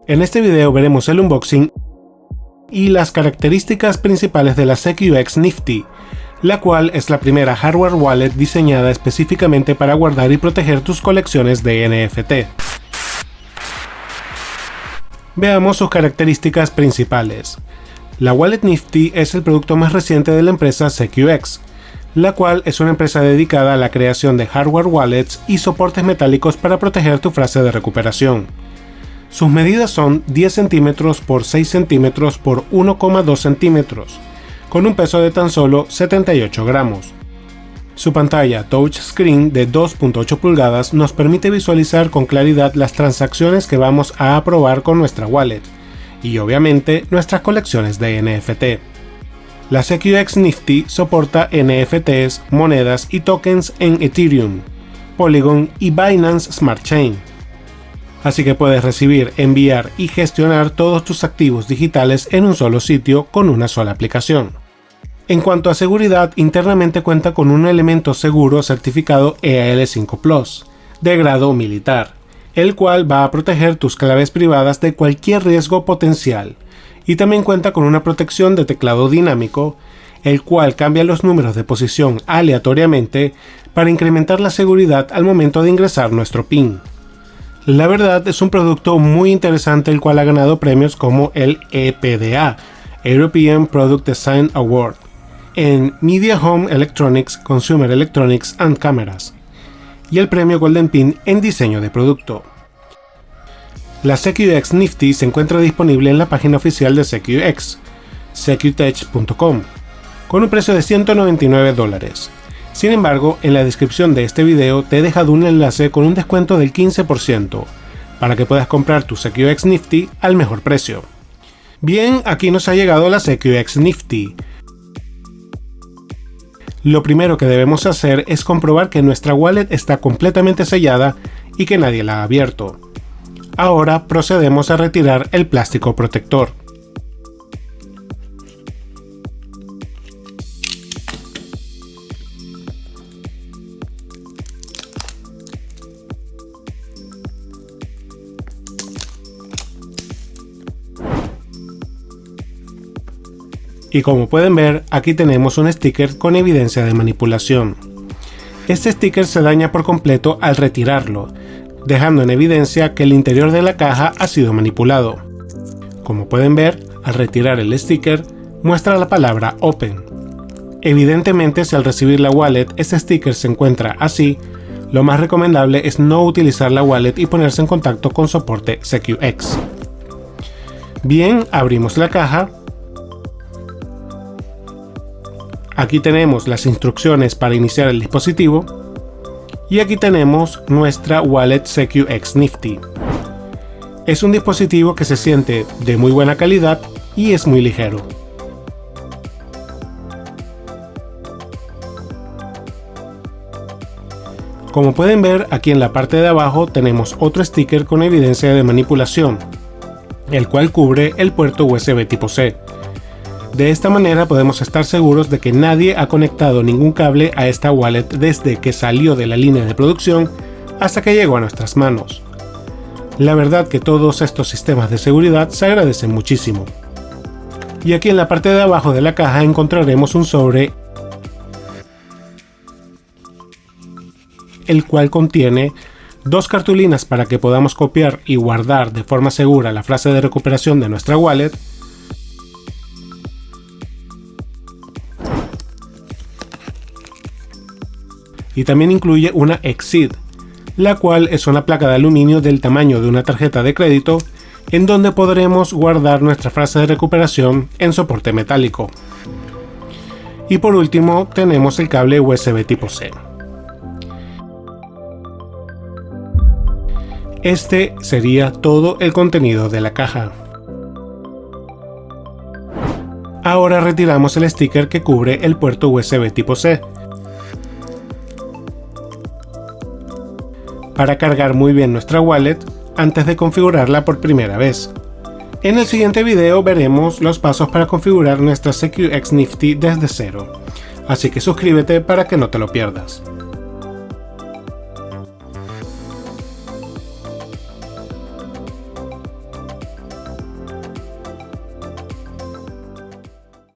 En este video veremos el unboxing y las características principales de la SecuX Nifty, la cual es la primera hardware wallet diseñada específicamente para guardar y proteger tus colecciones de NFT. Veamos sus características principales. La Wallet Nifty es el producto más reciente de la empresa SecuX, la cual es una empresa dedicada a la creación de hardware wallets y soportes metálicos para proteger tu frase de recuperación. Sus medidas son 10 cm por 6 cm por 1,2 cm, con un peso de tan solo 78 gramos. Su pantalla touchscreen de 2.8 pulgadas nos permite visualizar con claridad las transacciones que vamos a aprobar con nuestra wallet, y obviamente nuestras colecciones de NFT. La SecuX Nifty soporta NFTs, monedas y tokens en Ethereum, Polygon y Binance Smart Chain. Así que puedes recibir, enviar y gestionar todos tus activos digitales en un solo sitio con una sola aplicación. En cuanto a seguridad, internamente cuenta con un elemento seguro certificado EAL5 Plus, de grado militar, el cual va a proteger tus claves privadas de cualquier riesgo potencial, y también cuenta con una protección de teclado dinámico, el cual cambia los números de posición aleatoriamente para incrementar la seguridad al momento de ingresar nuestro PIN. La verdad es un producto muy interesante, el cual ha ganado premios como el EPDA, European Product Design Award, en Media Home Electronics, Consumer Electronics and Cameras, y el premio Golden Pin en diseño de producto. La SecuX Nifty se encuentra disponible en la página oficial de SecuX, secutech.com, con un precio de $199. Sin embargo, en la descripción de este video te he dejado un enlace con un descuento del 15% para que puedas comprar tu SecuX Nifty al mejor precio. Bien, aquí nos ha llegado la SecuX Nifty. Lo primero que debemos hacer es comprobar que nuestra wallet está completamente sellada y que nadie la ha abierto. Ahora procedemos a retirar el plástico protector. Y como pueden ver, aquí tenemos un sticker con evidencia de manipulación. Este sticker se daña por completo al retirarlo, dejando en evidencia que el interior de la caja ha sido manipulado. Como pueden ver, al retirar el sticker, muestra la palabra Open. Evidentemente, si al recibir la wallet este sticker se encuentra así, lo más recomendable es no utilizar la wallet y ponerse en contacto con soporte SecuX. Bien, abrimos la caja. Aquí tenemos las instrucciones para iniciar el dispositivo y aquí tenemos nuestra wallet SecuX Nifty. Es un dispositivo que se siente de muy buena calidad y es muy ligero. Como pueden ver, aquí en la parte de abajo tenemos otro sticker con evidencia de manipulación, el cual cubre el puerto USB tipo C. De esta manera podemos estar seguros de que nadie ha conectado ningún cable a esta wallet desde que salió de la línea de producción hasta que llegó a nuestras manos. La verdad que todos estos sistemas de seguridad se agradecen muchísimo. Y aquí en la parte de abajo de la caja encontraremos un sobre, el cual contiene dos cartulinas para que podamos copiar y guardar de forma segura la frase de recuperación de nuestra wallet, y también incluye una Exit, la cual es una placa de aluminio del tamaño de una tarjeta de crédito, en donde podremos guardar nuestra frase de recuperación en soporte metálico. Y por último tenemos el cable USB tipo C. Este sería todo el contenido de la caja. Ahora retiramos el sticker que cubre el puerto USB tipo C. Para cargar muy bien nuestra wallet antes de configurarla por primera vez. En el siguiente video veremos los pasos para configurar nuestra SecuX Nifty desde cero, así que suscríbete para que no te lo pierdas.